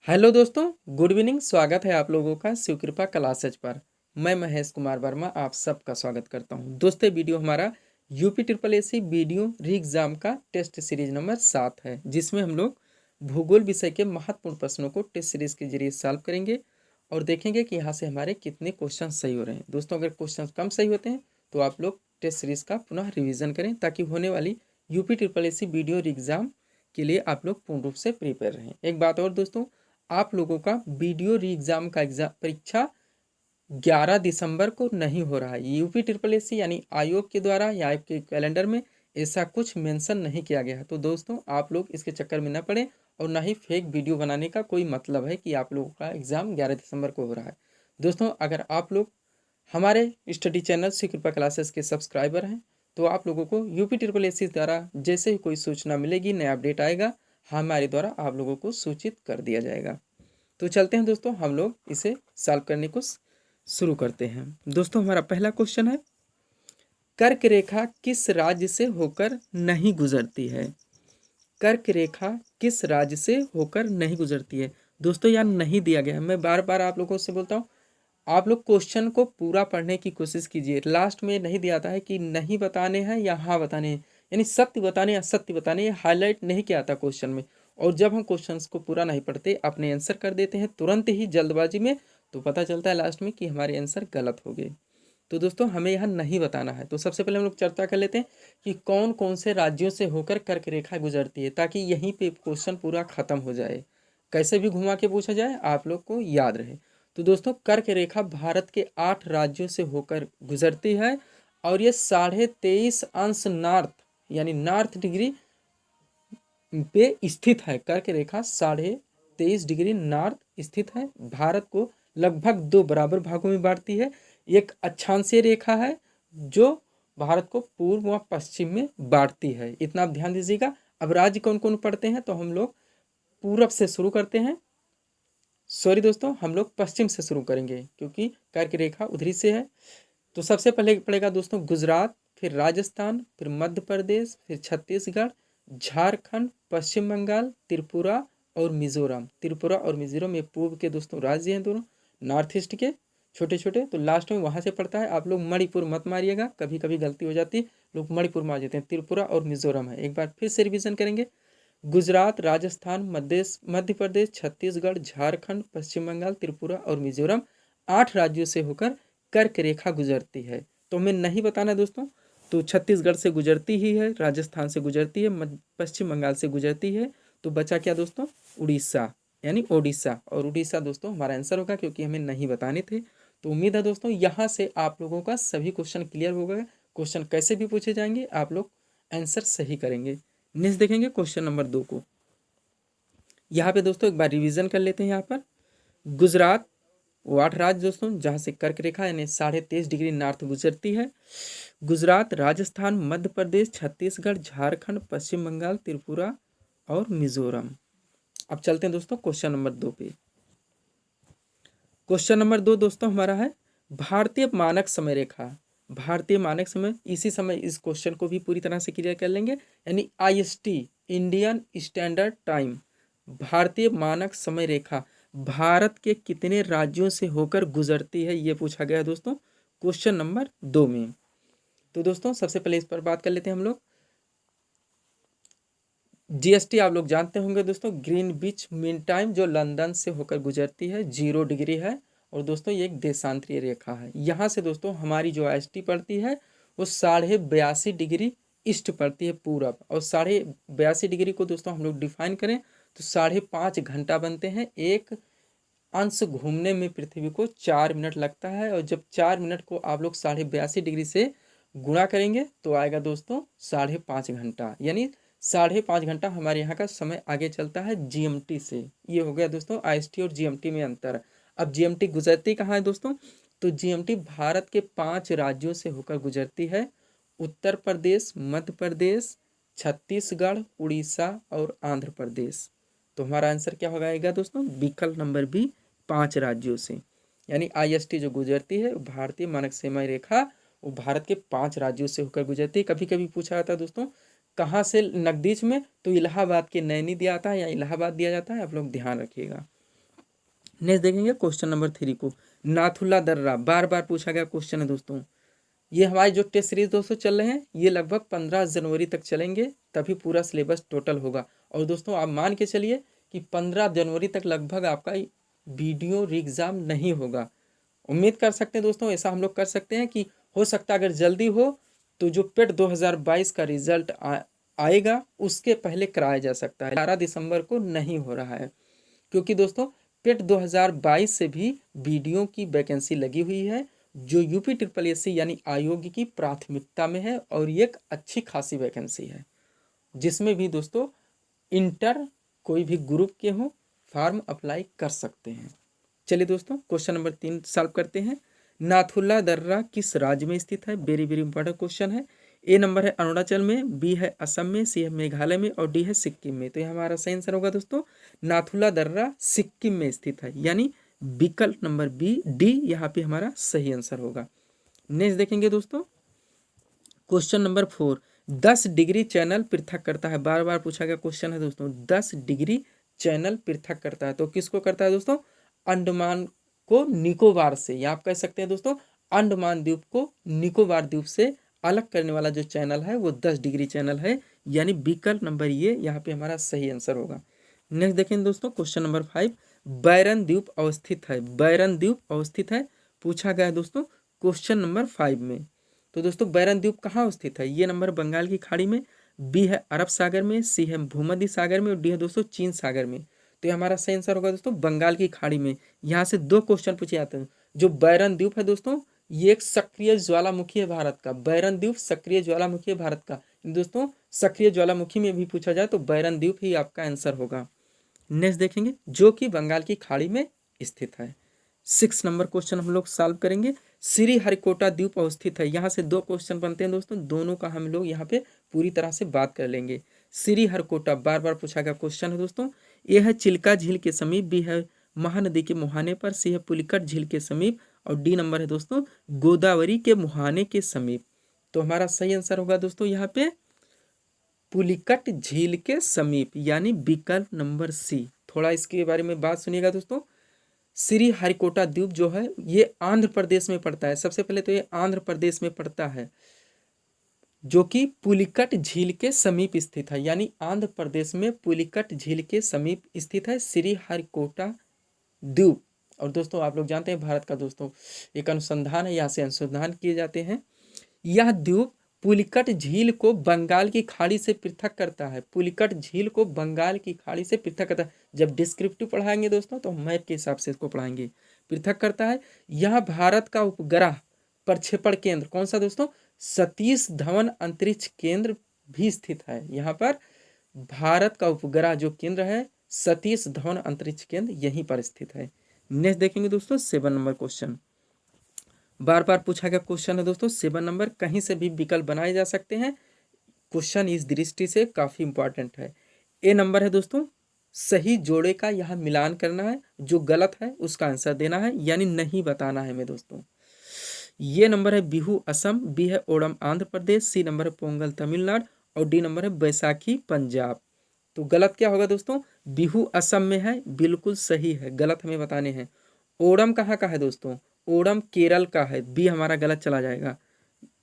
Hello दोस्तों, good evening. स्वागत है आप लोगों का शिव कृपा क्लासेज पर। मैं महेश कुमार वर्मा आप सबका स्वागत करता हूं। दोस्तों, वीडियो हमारा यूपी ट्रिपल एसी वीडियो री एग्जाम का टेस्ट सीरीज नंबर 7 है, जिसमें हम लोग भूगोल विषय के महत्वपूर्ण प्रश्नों को टेस्ट सीरीज के जरिए सॉल्व करेंगे और देखेंगे कि यहाँ से हमारे कितने क्वेश्चन सही हो रहे हैं। दोस्तों, अगर क्वेश्चन कम सही होते हैं तो आप लोग टेस्ट सीरीज का पुनः रिविजन करें, ताकि होने वाली यूपी ट्रिपल एसी वीडियो री एग्जाम के लिए आप लोग पूर्ण रूप से प्रिपेयर रहें। एक बात और दोस्तों, आप लोगों का वीडियो री एग्जाम का परीक्षा 11 दिसंबर को नहीं हो रहा है। यूपी ट्रिपल एसी यानी आयोग के द्वारा या आपके कैलेंडर में ऐसा कुछ मेंशन नहीं किया गया है। तो दोस्तों, आप लोग इसके चक्कर में न पड़े और ना ही फेक वीडियो बनाने का कोई मतलब है कि आप लोगों का एग्ज़ाम 11 दिसंबर को हो रहा है। दोस्तों, अगर आप लोग हमारे स्टडी चैनल शिव कृपा क्लासेस के सब्सक्राइबर हैं तो आप लोगों को यूपी ट्रिपल एसी द्वारा जैसे ही कोई सूचना मिलेगी, नया अपडेट आएगा, हमारे द्वारा आप लोगों को सूचित कर दिया जाएगा। तो चलते हैं दोस्तों, हम लोग इसे सॉल्व करने को शुरू करते हैं। दोस्तों, हमारा पहला क्वेश्चन है, कर्क रेखा किस राज्य से होकर नहीं गुजरती है? कर्क रेखा किस राज्य से होकर नहीं गुजरती है? दोस्तों, यहाँ नहीं दिया गया है। मैं बार बार आप लोगों से बोलता हूँ, आप लोग क्वेश्चन को पूरा पढ़ने की कोशिश कीजिए। लास्ट में नहीं दिया था है कि नहीं बताने हैं या हाँ बताने हैं, यानी सत्य बताने या सत्य बताने, ये हाईलाइट नहीं किया था क्वेश्चन में। और जब हम क्वेश्चंस को पूरा नहीं पढ़ते, अपने आंसर कर देते हैं तुरंत ही जल्दबाजी में, तो पता चलता है लास्ट में कि हमारे आंसर गलत हो गए। तो दोस्तों, हमें यहाँ नहीं बताना है। तो सबसे पहले हम लोग चर्चा कर लेते हैं कि कौन कौन से राज्यों से होकर कर्क रेखा गुजरती है, ताकि यहीं पे क्वेश्चन पूरा खत्म हो जाए। कैसे भी घुमा के पूछा जाए, आप लोग को याद रहे। तो दोस्तों, कर्क रेखा भारत के 8 राज्यों से होकर गुजरती है और ये 23.5 नॉर्थ यानी नॉर्थ डिग्री पे स्थित है। कर्क रेखा 23.5 डिग्री नॉर्थ स्थित है। भारत को लगभग 2 बराबर भागों में बांटती है। एक अक्षांशीय रेखा है जो भारत को पूर्व व पश्चिम में बांटती है। इतना आप ध्यान दीजिएगा। अब राज्य कौन कौन पढ़ते हैं, तो हम लोग पूरब से शुरू करते हैं। सॉरी दोस्तों, हम लोग पश्चिम से शुरू करेंगे क्योंकि कर्क रेखा उधरी से है। तो सबसे पहले पड़ेगा दोस्तों गुजरात, फिर राजस्थान, फिर मध्य प्रदेश, फिर छत्तीसगढ़, झारखंड, पश्चिम बंगाल, त्रिपुरा और मिजोरम। त्रिपुरा और मिजोरम ये पूर्व के दोस्तों राज्य हैं, दोनों नॉर्थ ईस्ट के छोटे छोटे। तो लास्ट में वहाँ से पड़ता है। आप लोग मणिपुर मत मारिएगा, कभी कभी गलती हो जाती है, लोग मणिपुर मार देते हैं। त्रिपुरा और मिजोरम है। एक बार फिर से रिविजन करेंगे। गुजरात, राजस्थान, मध्य प्रदेश, छत्तीसगढ़, झारखंड, पश्चिम बंगाल, त्रिपुरा और मिजोरम 8 राज्यों से होकर कर्क रेखा गुजरती है। तो हमें नहीं बताना दोस्तों। तो छत्तीसगढ़ से गुजरती ही है, राजस्थान से गुजरती है, पश्चिम बंगाल से गुजरती है। तो बचा क्या दोस्तों? उड़ीसा यानी ओडिशा। और उड़ीसा दोस्तों हमारा आंसर होगा, क्योंकि हमें नहीं बताने थे। तो उम्मीद है दोस्तों यहाँ से आप लोगों का सभी क्वेश्चन क्लियर हो गए। क्वेश्चन कैसे भी पूछे जाएंगे, आप लोग आंसर सही करेंगे। नेक्स्ट देखेंगे क्वेश्चन नंबर 2 को। यहाँ पे दोस्तों एक बार रिवीजन कर लेते हैं। यहाँ पर गुजरात वो 8 राज्य दोस्तों जहाँ से कर्क रेखा यानी 23.5 डिग्री नॉर्थ गुजरती है। गुजरात, राजस्थान, मध्य प्रदेश, छत्तीसगढ़, झारखंड, पश्चिम बंगाल, त्रिपुरा और मिजोरम। अब चलते हैं दोस्तों क्वेश्चन नंबर 2 पे। क्वेश्चन नंबर 2 दोस्तों हमारा है भारतीय मानक समय रेखा। भारतीय मानक समय, इसी समय इस क्वेश्चन को भी पूरी तरह से क्लियर कर लेंगे, यानी IST इंडियन स्टैंडर्ड टाइम। भारतीय मानक समय रेखा भारत के कितने राज्यों से होकर गुजरती है, ये पूछा गया दोस्तों क्वेश्चन नंबर 2 में। तो दोस्तों सबसे पहले इस पर बात कर लेते हैं हम लोग। GST आप लोग जानते होंगे दोस्तों, ग्रीनविच मीन टाइम, जो लंदन से होकर गुजरती है, 0 डिग्री है। और दोस्तों ये एक देशांतरीय रेखा है। यहाँ से दोस्तों हमारी जो IST पड़ती है वो 82.5 डिग्री ईस्ट पड़ती है पूरब। और 82.5 डिग्री को दोस्तों हम लोग डिफाइन करें तो 5.5 घंटा बनते हैं। एक अंश घूमने में पृथ्वी को 4 मिनट लगता है। और जब 4 मिनट को आप लोग 82.5 डिग्री से गुणा करेंगे तो आएगा दोस्तों 5.5 घंटा, यानी 5.5 घंटा हमारे यहाँ का समय आगे चलता है GMT से। ये हो गया दोस्तों IST और GMT में अंतर। अब GMT गुजरती कहाँ है दोस्तों? तो GMT भारत के 5 राज्यों से होकर गुजरती है। उत्तर प्रदेश, मध्य प्रदेश, छत्तीसगढ़, उड़ीसा और आंध्र प्रदेश। तो हमारा आंसर क्या होगा दोस्तों? विकल्प नंबर बी, 5 राज्यों से। यानी IST जो गुजरती है भारतीय मानक समय रेखा, वो भारत के 5 राज्यों से होकर गुजरती है। कभी कभी पूछा जाता है दोस्तों कहाँ से नजदीक में, तो इलाहाबाद के नैनी दिया जाता है या इलाहाबाद दिया जाता है, आप लोग ध्यान रखिएगा। नेक्स्ट देखेंगे क्वेश्चन नंबर 3 को। नाथुल्ला दर्रा बार बार पूछा गया क्वेश्चन है दोस्तों। ये हमारी जो टेस्ट सीरीज दोस्तों चल रहे हैं ये लगभग 15 जनवरी तक चलेंगे, तभी पूरा सिलेबस टोटल होगा। और दोस्तों आप मान के चलिए कि 15 जनवरी तक लगभग आपका वीडियो एग्जाम नहीं होगा। उम्मीद कर सकते हैं दोस्तों, ऐसा हम लोग कर सकते हैं कि हो सकता है अगर जल्दी हो तो जो पेट 2022 का रिजल्ट आएगा उसके पहले कराया जा सकता है। 11 दिसंबर को नहीं हो रहा है, क्योंकि दोस्तों पेट 2022 से भी वीडियो की वैकेंसी लगी हुई है, जो यूपी ट्रिपल एससी यानी आयोग की प्राथमिकता में है, और ये एक अच्छी खासी वैकेंसी है, जिसमें भी दोस्तों इंटर कोई भी ग्रुप के हो फॉर्म अप्लाई कर सकते हैं। चलिए दोस्तों क्वेश्चन नंबर 3 सॉल्व करते हैं। नाथुल्ला दर्रा किस राज्य में स्थित है? वेरी वेरी इंपॉर्टेंट क्वेश्चन है। ए नंबर है अरुणाचल में, बी है असम में, सी है मेघालय में और डी है सिक्किम में। तो ये हमारा सही आंसर होगा दोस्तों, नाथुल्ला दर्रा सिक्किम में स्थित है, यानी विकल्प नंबर बी डी यहाँ पे हमारा सही आंसर होगा। नेक्स्ट देखेंगे दोस्तों क्वेश्चन नंबर 4, 10 डिग्री चैनल पृथक करता है। बार बार पूछा गया क्वेश्चन है दोस्तों, 10 डिग्री चैनल पृथक करता है। तो किसको करता है दोस्तों? अंडमान को निकोबार से, या आप कह सकते हैं दोस्तों अंडमान द्वीप को निकोबार द्वीप से अलग करने वाला जो चैनल है वो 10 डिग्री चैनल है, यानी विकल्प नंबर ये यहाँ पे हमारा सही आंसर होगा। नेक्स्ट देखें दोस्तों क्वेश्चन नंबर 5, बैरन द्वीप अवस्थित है। बैरन द्वीप अवस्थित है पूछा गया है दोस्तों क्वेश्चन नंबर 5 में। तो दोस्तों बैरन द्वीप कहाँ स्थित है? ये नंबर बंगाल की खाड़ी में, बी है अरब सागर में, सी है भूमध्य सागर में और डी है दोस्तों चीन सागर में। तो ये हमारा सही आंसर होगा दोस्तों बंगाल की खाड़ी में। यहाँ से 2 क्वेश्चन पूछे जाते हैं। जो बैरन द्वीप है दोस्तों ये एक सक्रिय ज्वालामुखी है भारत का। बैरन द्वीप सक्रिय ज्वालामुखी है भारत का। दोस्तों सक्रिय ज्वालामुखी में भी पूछा जाए तो बैरन द्वीप ही आपका आंसर होगा। नेक्स्ट देखेंगे जो कि बंगाल की खाड़ी में स्थित है। 6 नंबर क्वेश्चन हम लोग सॉल्व करेंगे। श्री हरिकोटा द्वीप अवस्थित है। यहाँ से 2 क्वेश्चन बनते हैं दोस्तों, दोनों का हम लोग यहाँ पे पूरी तरह से बात कर लेंगे। श्री हरिकोटा बार बार पूछा गया क्वेश्चन है दोस्तों। ये है चिल्का झील के समीप, बी है महानदी के मुहाने पर, सी है पुलिकट झील के समीप और डी नंबर है दोस्तों गोदावरी के मुहाने के समीप। तो हमारा सही आंसर होगा दोस्तों यहाँ पे पुलिकट झील के समीप, यानी विकल्प नंबर सी। थोड़ा इसके बारे में बात सुनिएगा दोस्तों। श्री हरिकोटा द्वीप जो है ये आंध्र प्रदेश में पड़ता है। सबसे पहले तो ये आंध्र प्रदेश में पड़ता है, जो कि पुलिकट झील के समीप स्थित है, यानी आंध्र प्रदेश में पुलिकट झील के समीप स्थित है श्री हरिकोटा द्वीप। और दोस्तों आप लोग जानते हैं भारत का दोस्तों एक अनुसंधान है, यहाँ से अनुसंधान किए जाते हैं। यह द्वीप पुलिकट झील को बंगाल की खाड़ी से पृथक करता है। पुलिकट झील को बंगाल की खाड़ी से पृथक करता है। जब डिस्क्रिप्टिव पढ़ाएंगे दोस्तों तो मैप के हिसाब से इसको पढ़ाएंगे। पृथक करता है। यह भारत का उपग्रह प्रक्षेपण केंद्र कौन सा दोस्तों? सतीश धवन अंतरिक्ष केंद्र भी स्थित है। यहाँ पर भारत का उपग्रह जो केंद्र है सतीश धवन अंतरिक्ष केंद्र यहीं पर स्थित है। नेक्स्ट देखेंगे दोस्तों 7 नंबर क्वेश्चन। बार बार पूछा गया क्वेश्चन है दोस्तों 7 नंबर, कहीं से भी विकल्प बनाए जा सकते हैं। क्वेश्चन इस दृष्टि से काफी इंपॉर्टेंट है। ए नंबर है दोस्तों सही जोड़े का यहाँ मिलान करना है, जो गलत है उसका आंसर देना है, यानी नहीं बताना है हमें दोस्तों। ये नंबर है बिहू असम, बी है ओणम आंध्र प्रदेश, सी नंबर है पोंगल तमिलनाडु और डी नंबर है बैसाखी पंजाब। तो गलत क्या होगा दोस्तों? बिहू असम में है, बिल्कुल सही है, गलत हमें बताने हैं। ओणम कहाँ का है दोस्तों? ओणम केरल का है, बी हमारा गलत चला जाएगा।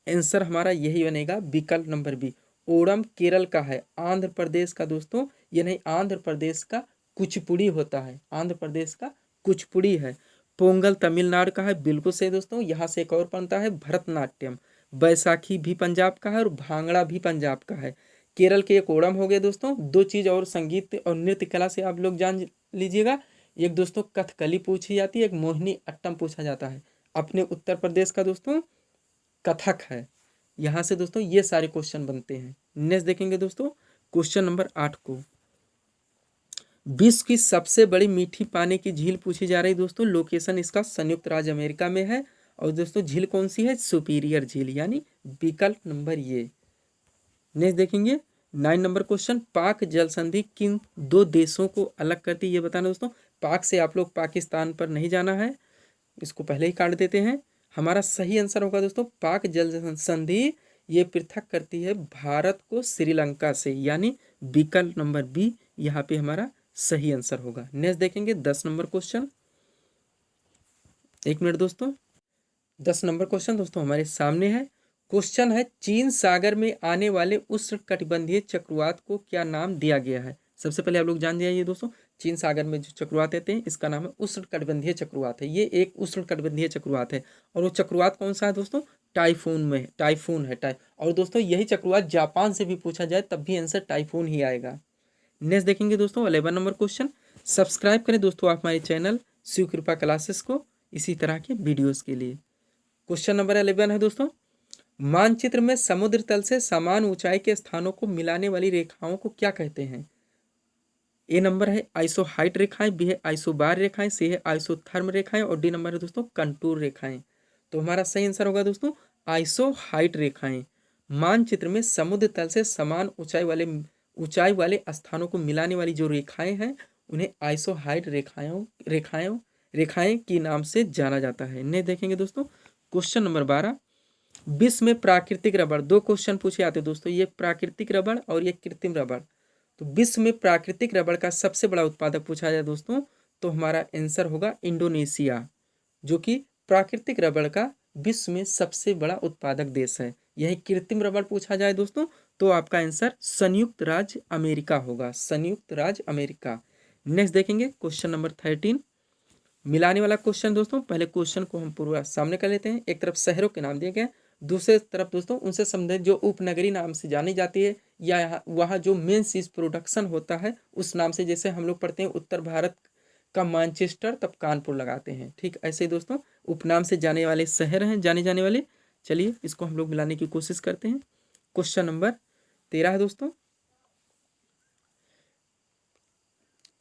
आंसर हमारा यही बनेगा विकल्प नंबर बी। ओणम केरल का है, आंध्र प्रदेश का दोस्तों ये नहीं, आंध्र प्रदेश का कुचिपुड़ी होता है, आंध्र प्रदेश का कुचिपुड़ी है। पोंगल तमिलनाडु का है, बिल्कुल सही दोस्तों। यहाँ से एक और बनता है भरतनाट्यम। बैसाखी भी पंजाब का है और भांगड़ा भी पंजाब का है। केरल के एक ओणम हो गए दोस्तों। 2 चीज़ और संगीत और नृत्य कला से आप लोग जान लीजिएगा। एक दोस्तों कथकली पूछी जाती है, एक मोहिनी अट्टम पूछा जाता है। अपने उत्तर प्रदेश का दोस्तों कथक है। यहाँ से दोस्तों ये सारे क्वेश्चन बनते हैं। नेक्स्ट देखेंगे दोस्तों क्वेश्चन नंबर 8 को। विश्व की सबसे बड़ी मीठी पानी की झील पूछी जा रही दोस्तों। लोकेशन इसका संयुक्त राज्य अमेरिका में है और दोस्तों झील कौन सी है? सुपीरियर झील, यानी विकल्प नंबर ये। नेक्स्ट देखेंगे 9 नंबर क्वेश्चन। पाक जल संधि किन 2 देशों को अलग करती है ये बताना दोस्तों। पाक से आप लोग पाकिस्तान पर नहीं जाना है, इसको पहले ही काट देते हैं। हमारा सही आंसर होगा दोस्तों पाक जल संधि ये पृथक करती है भारत को श्रीलंका से, यानी विकल्प नंबर बी यहाँ पे हमारा सही आंसर होगा। नेक्स्ट देखेंगे 10 नंबर क्वेश्चन। एक मिनट दोस्तों। 10 नंबर क्वेश्चन दोस्तों हमारे सामने है। क्वेश्चन है, चीन सागर में आने वाले उष्णकटिबंधीय चक्रवात को क्या नाम दिया गया है। सबसे पहले आप लोग जान जाइए दोस्तों, चीन सागर में जो चक्रवात आते हैं इसका नाम है उष्णकटिबंधीय चक्रवात है। ये एक उष्णकटिबंधीय चक्रवात है और वो चक्रवात कौन सा है दोस्तों, टाइफून में, टाइफून है और दोस्तों यही चक्रवात जापान से भी पूछा जाए तब भी आंसर टाइफून ही आएगा। नेक्स्ट देखेंगे दोस्तों 11 नंबर क्वेश्चन। सब्सक्राइब करें दोस्तों आप हमारे चैनल शिव कृपा क्लासेस को इसी तरह के वीडियोस के लिए। क्वेश्चन नंबर 11 है दोस्तों, मानचित्र में समुद्र तल से समान ऊंचाई के स्थानों को मिलाने वाली रेखाओं को क्या कहते हैं। ए नंबर है आइसोहाइट रेखाएं, बी है आइसोबार रेखाएं, सी है आइसोथर्म रेखाएं और डी नंबर है दोस्तों कंटूर रेखाएं। तो हमारा सही आंसर होगा दोस्तों आइसोहाइट रेखाएं। मानचित्र में समुद्र तल से समान ऊंचाई वाले स्थानों को मिलाने वाली जो रेखाएं हैं उन्हें आइसोहाइट रेखाएं के नाम से जाना जाता है। इन्हें देखेंगे दोस्तों क्वेश्चन नंबर 12। विश्व में प्राकृतिक रबड़, दो क्वेश्चन पूछे आते हैं दोस्तों, ये प्राकृतिक रबड़ और ये कृत्रिम रबड़। तो विश्व में प्राकृतिक रबड़ का सबसे बड़ा उत्पादक पूछा जाए दोस्तों तो हमारा आंसर होगा इंडोनेशिया, जो कि प्राकृतिक रबड़ का विश्व में सबसे बड़ा उत्पादक देश है। यही कृत्रिम रबड़ पूछा जाए दोस्तों तो आपका आंसर संयुक्त राज्य अमेरिका होगा, संयुक्त राज्य अमेरिका। नेक्स्ट देखेंगे क्वेश्चन नंबर 13, मिलाने वाला क्वेश्चन दोस्तों। पहले क्वेश्चन को हम पूरा सामने कर लेते हैं। एक तरफ शहरों के नाम दिए गए, दूसरे तरफ दोस्तों उनसे संबंधित जो उपनगरी नाम से जानी जाती है या वहाँ जो मेन चीज प्रोडक्शन होता है उस नाम से, जैसे हम लोग पढ़ते हैं उत्तर भारत का मैनचेस्टर तब कानपुर लगाते हैं, ठीक ऐसे ही दोस्तों उपनाम से जाने वाले शहर हैं, जाने जाने वाले। चलिए इसको हम लोग मिलाने की कोशिश करते हैं। क्वेश्चन नंबर 13 है दोस्तों।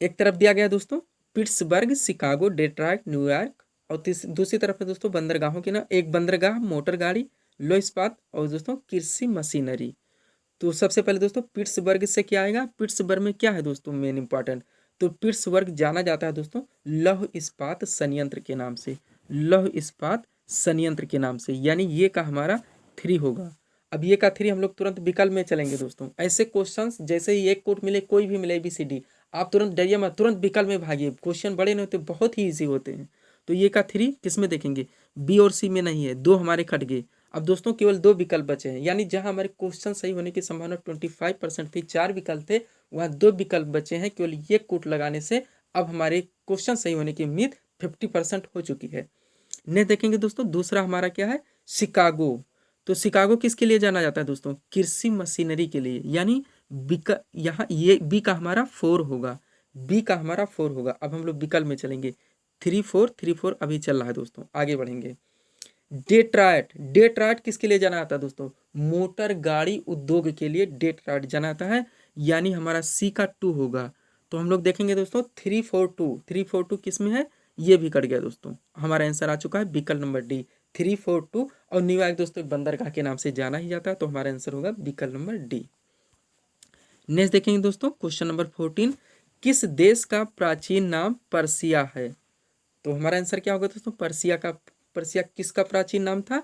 एक तरफ दिया गया दोस्तों पिट्सबर्ग, शिकागो, डेट्रॉयट, न्यूयॉर्क और दूसरी तरफ है दोस्तों बंदरगाहों के नाम। एक बंदरगाह, मोटर गाड़ी, लो इस्पात और दोस्तों कृषि मशीनरी। तो सबसे पहले दोस्तों पिट्सबर्ग से क्या आएगा, पिट्सबर्ग में क्या है दोस्तों मेन इंपॉर्टेंट, तो पिट्सबर्ग जाना जाता है दोस्तों लौह इस्पात संयंत्र के नाम से, लौह इस्पात संयंत्र के नाम से, यानी ये का हमारा 3 होगा। अब ये का 3 हम लोग तुरंत विकल्प में चलेंगे दोस्तों। ऐसे क्वेश्चंस जैसे ही एक कोट मिले, कोई भी मिले ABCD, आप तुरंत डरिए मत, तुरंत विकल्प में भागिए। क्वेश्चन बड़े नहीं होते, बहुत ही ईजी होते हैं। तो ये का 3 किस में देखेंगे, बी और सी में नहीं है, 2 हमारे कट गए। अब दोस्तों केवल 2 विकल्प बचे हैं, यानी जहां हमारे क्वेश्चन सही होने की संभावना 25% थी, 4 विकल्प थे, वहां 2 विकल्प बचे हैं। केवल ये कोट लगाने से अब हमारे क्वेश्चन सही होने की उम्मीद 50% हो चुकी है। नेक्स्ट देखेंगे दोस्तों दूसरा हमारा क्या है, शिकागो। तो शिकागो किसके लिए जाना जाता है दोस्तों, कृषि मशीनरी के लिए, यानी यहाँ ये बी का हमारा 4 होगा, बी का हमारा 4 होगा। अब हम लोग विकल्प में चलेंगे, 3-4 अभी चल रहा है दोस्तों, आगे बढ़ेंगे। डेट्रॉयट, डेट्रॉयट किसके लिए जाना आता है दोस्तों, मोटर गाड़ी उद्योग के लिए डेट्रॉयट जाना आता है, यानी हमारा सी का 2 होगा। तो हम लोग देखेंगे दोस्तों 342 किस में है, ये भी कट गया दोस्तों। हमारा आंसर आ चुका है विकल्प नंबर डी 342। और न्यूयॉर्क दोस्तों एक बंदरगाह के नाम से जाना ही जाता है, तो हमारा आंसर होगा विकल्प नंबर डी। नेक्स्ट देखेंगे दोस्तों क्वेश्चन नंबर 14, किस देश का प्राचीन नाम पर्सिया है। तो हमारा आंसर क्या होगा दोस्तों, पर्सिया किसका प्राचीन नाम था,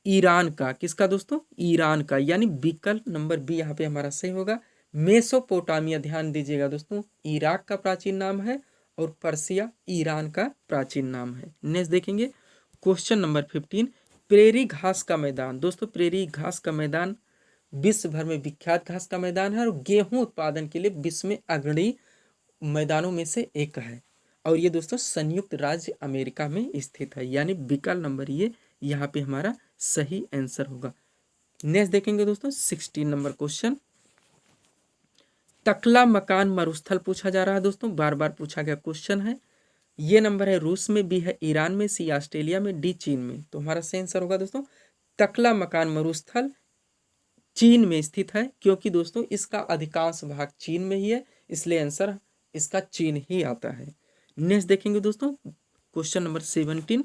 ईरान का। किसका दोस्तों, ईरान का, यानी विकल्प नंबर बी यहाँ पे हमारा सही होगा। मेसोपोटामिया, ध्यान दीजिएगा दोस्तों, इराक का प्राचीन नाम है और पर्सिया ईरान का प्राचीन नाम है। नेक्स्ट देखेंगे क्वेश्चन नंबर 15, प्रेरी घास का मैदान। दोस्तों प्रेरी घास का मैदान विश्व भर में विख्यात घास का मैदान है और गेहूं उत्पादन के लिए विश्व में अग्रणी मैदानों में से एक है, और ये दोस्तों संयुक्त राज्य अमेरिका में स्थित है, यानी विकल्प नंबर ये यहाँ पे हमारा सही आंसर होगा। नेक्स्ट देखेंगे दोस्तों 16 नंबर क्वेश्चन, तकला मकान मरुस्थल पूछा जा रहा है दोस्तों, बार बार पूछा गया क्वेश्चन है। ये नंबर है रूस में, बी है ईरान में, सी ऑस्ट्रेलिया में, डी चीन में। तो हमारा सही आंसर होगा दोस्तों तकला मकान मरुस्थल चीन में स्थित है, क्योंकि दोस्तों इसका अधिकांश भाग चीन में ही है, इसलिए आंसर इसका चीन ही आता है। नेक्स्ट देखेंगे दोस्तों क्वेश्चन नंबर 17,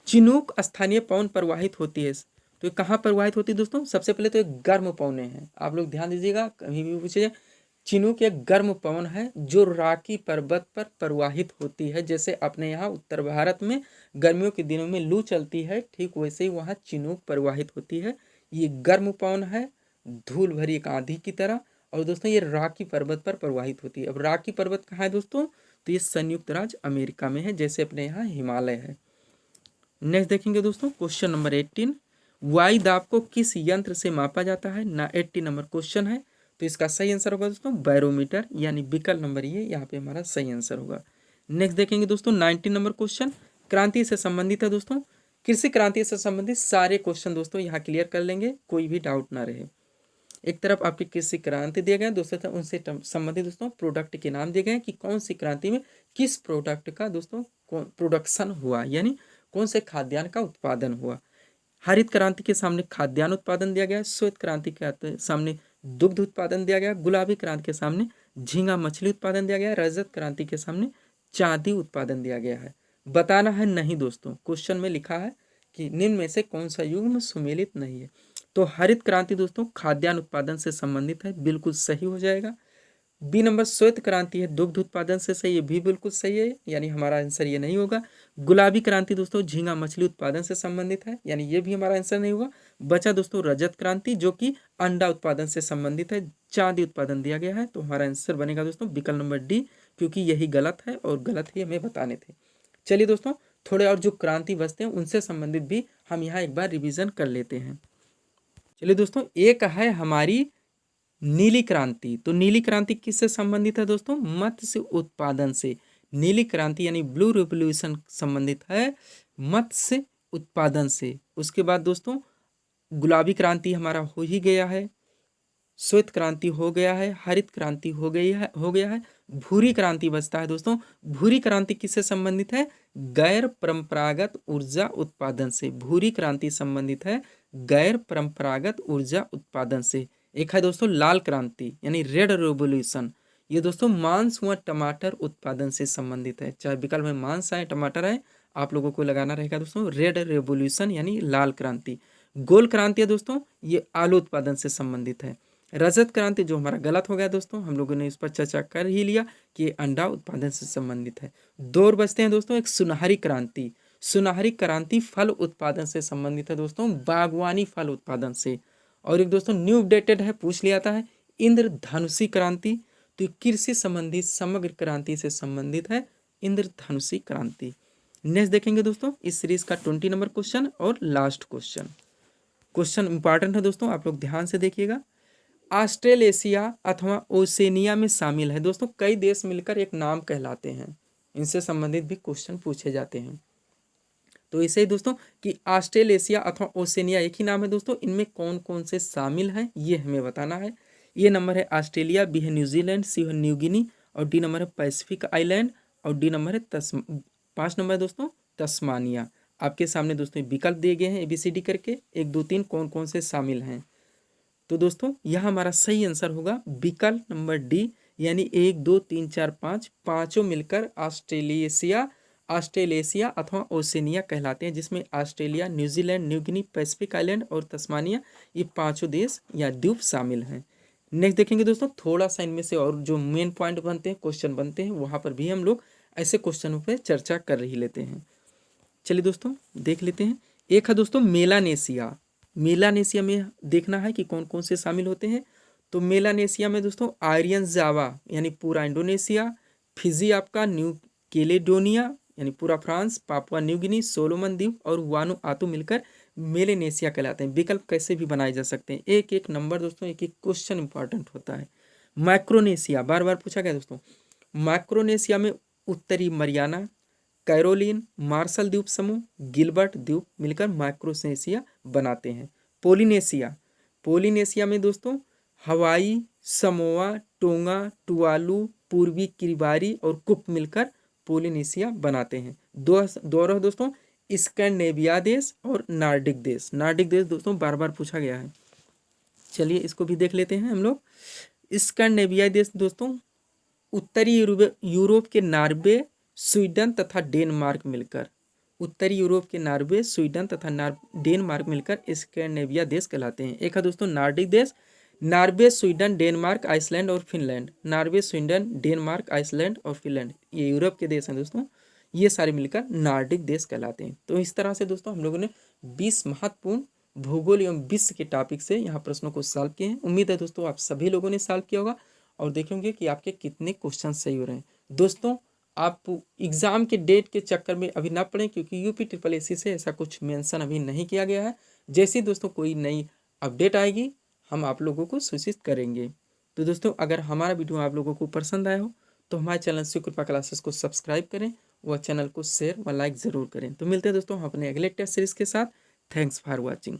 चिनूक स्थानीय पवन प्रवाहित होती है। तो ये कहाँ प्रवाहित होती है दोस्तों, सबसे पहले तो एक गर्म पवने हैं, आप लोग ध्यान दीजिएगा, कहीं भी पूछिए। चिनूक एक गर्म पवन है जो राकी पर्वत पर प्रवाहित होती है। जैसे अपने यहाँ उत्तर भारत में गर्मियों के दिनों में लू चलती है, ठीक वैसे ही वहाँ चिनूक प्रवाहित होती है। ये गर्म पवन है, धूल भरी एक आंधी की तरह, और दोस्तों ये राकी पर्वत पर प्रवाहित होती है। अब राकी पर्वत कहाँ है दोस्तों, तो ये संयुक्त राज्य अमेरिका में है, जैसे अपने यहाँ हिमालय है। नेक्स्ट देखेंगे दोस्तों क्वेश्चन नंबर 18, वायु दाब को किस यंत्र से मापा जाता है ना। 80 नंबर क्वेश्चन है, तो इसका सही आंसर होगा दोस्तों बैरोमीटर, यानी विकल्प नंबर ये यहाँ पे हमारा सही आंसर होगा। नेक्स्ट देखेंगे दोस्तों 19 नंबर क्वेश्चन, क्रांति से संबंधित है दोस्तों। कृषि क्रांति से संबंधित सारे क्वेश्चन दोस्तों यहाँ क्लियर कर लेंगे, कोई भी डाउट ना रहे। एक तरफ आपकी कृषि क्रांति दिए गए, दूसरी तरफ उनसे संबंधित दोस्तों प्रोडक्ट के नाम दिए गए कि कौन सी क्रांति में किस प्रोडक्ट का दोस्तों प्रोडक्शन हुआ, यानी कौन से खाद्यान्न का उत्पादन हुआ। हरित क्रांति के सामने खाद्यान्न उत्पादन दिया गया, श्वेत क्रांति के सामने दुग्ध उत्पादन दिया गया, गुलाबी क्रांति के सामने झींगा मछली उत्पादन दिया गया, रजत क्रांति के सामने चांदी उत्पादन दिया गया है। बताना है नहीं दोस्तों, क्वेश्चन में लिखा है कि निम्न में से कौन सा युग्म सुमेलित नहीं है। तो हरित क्रांति दोस्तों खाद्यान्न उत्पादन से संबंधित है, बिल्कुल सही हो जाएगा। बी नंबर श्वेत क्रांति है दुग्ध उत्पादन से सही, ये भी बिल्कुल सही है, यानी हमारा आंसर ये नहीं होगा। गुलाबी क्रांति दोस्तों झींगा मछली उत्पादन से संबंधित है, यानी ये भी हमारा आंसर नहीं होगा। बचा दोस्तों रजत क्रांति जो कि अंडा उत्पादन से संबंधित है, चांदी उत्पादन दिया गया है, तो हमारा आंसर बनेगा दोस्तों विकल्प नंबर डी, क्योंकि यही गलत है और गलत ही हमें बताने थे। चलिए दोस्तों थोड़े और जो क्रांति बचते हैं उनसे संबंधित भी हम यहाँ एक बार रिविजन कर लेते हैं। चलिए दोस्तों एक है हमारी नीली क्रांति, तो नीली क्रांति किससे संबंधित है दोस्तों, मत्स्य उत्पादन से। नीली क्रांति यानी ब्लू रिवोल्यूशन संबंधित है मत्स्य उत्पादन से। उसके बाद दोस्तों गुलाबी क्रांति हमारा हो ही गया है, श्वेत क्रांति हो गया है, हरित क्रांति हो गया है, भूरी क्रांति बचता है दोस्तों। भूरी क्रांति किससे संबंधित है, गैर परंपरागत ऊर्जा उत्पादन से। भूरी क्रांति संबंधित है गैर परंपरागत ऊर्जा उत्पादन से। एक है दोस्तों लाल क्रांति यानी रेड रेवोल्यूशन, ये दोस्तों मांस व टमाटर उत्पादन से संबंधित है। चाहे विकल्प में मांस आए टमाटर आए, आप लोगों को लगाना रहेगा दोस्तों रेड रेवोल्यूशन यानी लाल क्रांति। गोल क्रांति है दोस्तों, ये आलू उत्पादन से संबंधित है। रजत क्रांति जो हमारा गलत हो गया दोस्तों, हम लोगों ने इस पर चर्चा कर ही लिया कि अंडा उत्पादन से संबंधित है। दो और बचते हैं दोस्तों, एक सुनहरी क्रांति। सुनहरी क्रांति फल उत्पादन से संबंधित है दोस्तों, बागवानी फल उत्पादन से। और एक दोस्तों न्यू अपडेटेड है, पूछ लिया था है इंद्रधनुषी क्रांति, तो कृषि संबंधी समग्र क्रांति से संबंधित है इंद्रधनुषी क्रांति। नेक्स्ट देखेंगे दोस्तों इस सीरीज का 20 नंबर क्वेश्चन और लास्ट क्वेश्चन। क्वेश्चन इंपॉर्टेंट है दोस्तों, आप लोग ध्यान से देखिएगा। ऑस्ट्रेलेशिया अथवा ओसेनिया में शामिल है दोस्तों कई देश मिलकर एक नाम कहलाते हैं, इनसे संबंधित भी क्वेश्चन पूछे जाते हैं। तो ऐसे ही दोस्तों कि ऑस्ट्रेलेशिया अथवा ओसेनिया एक ही नाम है दोस्तों, इनमें कौन कौन से शामिल हैं ये हमें बताना है। ये नंबर है ऑस्ट्रेलिया, बी है न्यूजीलैंड, सी है न्यू गिनी और डी नंबर है पैसिफिक आइलैंड और डी नंबर है 5 नंबर है दोस्तों तस्मानिया। आपके सामने दोस्तों विकल्प दिए गए हैं ABCD करके, 1 2 3 कौन कौन से शामिल हैं। तो दोस्तों यह हमारा सही आंसर होगा विकल्प नंबर डी, यानी 1 2 3 4 5 पाँचों मिलकर ऑस्ट्रेलेशिया अथवा ओसेनिया कहलाते हैं, जिसमें Australia, New Zealand, New Guinea, Pacific island और तस्मानिया ये पांचों देश या द्वीप शामिल हैं। नेक्स्ट देखेंगे दोस्तों थोड़ा सा इनमें से और जो मेन पॉइंट बनते हैं क्वेश्चन बनते हैं वहाँ पर भी हम लोग ऐसे क्वेश्चनों पर चर्चा कर ही लेते हैं। चलिए दोस्तों देख लेते हैं। एक है दोस्तों मेलानेशिया। मेलानेशिया में देखना है कि कौन कौन से शामिल होते हैं। तो मेलानेशिया में दोस्तों आर्यन जावा यानी पूरा इंडोनेशिया, फिजी आपका, न्यू कैलेडोनिया यानी पूरा France, Papua New Guinea, Solomon द्वीप और वानुआतु मिलकर मेलानेशिया कहलाते हैं। विकल्प कैसे भी बनाए जा सकते हैं, एक एक नंबर दोस्तों एक एक क्वेश्चन इंपॉर्टेंट होता है। माइक्रोनेशिया बार बार पूछा गया दोस्तों। माइक्रोनेशिया में उत्तरी मरियाना, कैरोलिन, मार्शल द्वीप समूह, गिलबर्ट द्वीप मिलकर माइक्रोनेशिया बनाते हैं। पोलिनेशिया, पोलिनेशिया में दोस्तों हवाई, समोआ, टोंगा, टुवालू, पूर्वी किरिबारी और कुक मिलकर पोलिनेशिया बनाते हैं। दो रहो दोस्तों स्कैंडिनेविया देश और नार्डिक देश। नार्डिक देश दोस्तों बार बार पूछा गया है, चलिए इसको भी देख लेते हैं हम लोग। स्कैंडिनेविया देश दोस्तों उत्तरी यूरोप के नॉर्वे, स्वीडन तथा डेनमार्क मिलकर, उत्तरी यूरोप के नॉर्वे, स्वीडन तथा डेनमार्क मिलकर स्कैंडिनेविया देश कहलाते हैं। एक है दोस्तों नार्डिक देश, नॉर्वे, स्वीडन, डेनमार्क, आइसलैंड और Finland. Norway, Sweden, Denmark, Iceland और फिनलैंड ये यूरोप के देश हैं दोस्तों, ये सारे मिलकर नार्डिक देश कहलाते हैं। तो इस तरह से दोस्तों हम लोगों ने 20 महत्वपूर्ण भूगोल एवं विश्व के टॉपिक से यहाँ प्रश्नों को सॉल्व किए हैं। उम्मीद है दोस्तों आप सभी लोगों ने सॉल्व किया होगा और देखेंगे कि आपके कितने क्वेश्चन सही हो रहे हैं। दोस्तों आप एग्ज़ाम के डेट के चक्कर में अभी ना पड़ें, क्योंकि यूपी ट्रिपल एसी से ऐसा कुछ मेंशन अभी नहीं किया गया है। जैसे ही दोस्तों कोई नई अपडेट आएगी हम आप लोगों को सूचित करेंगे। तो दोस्तों अगर हमारा वीडियो आप लोगों को पसंद आया हो तो हमारे चैनल शिव कृपा क्लासेस को सब्सक्राइब करें व चैनल को शेयर व लाइक ज़रूर करें। तो मिलते हैं दोस्तों हम अपने अगले टेस्ट सीरीज़ के साथ। Thanks for watching.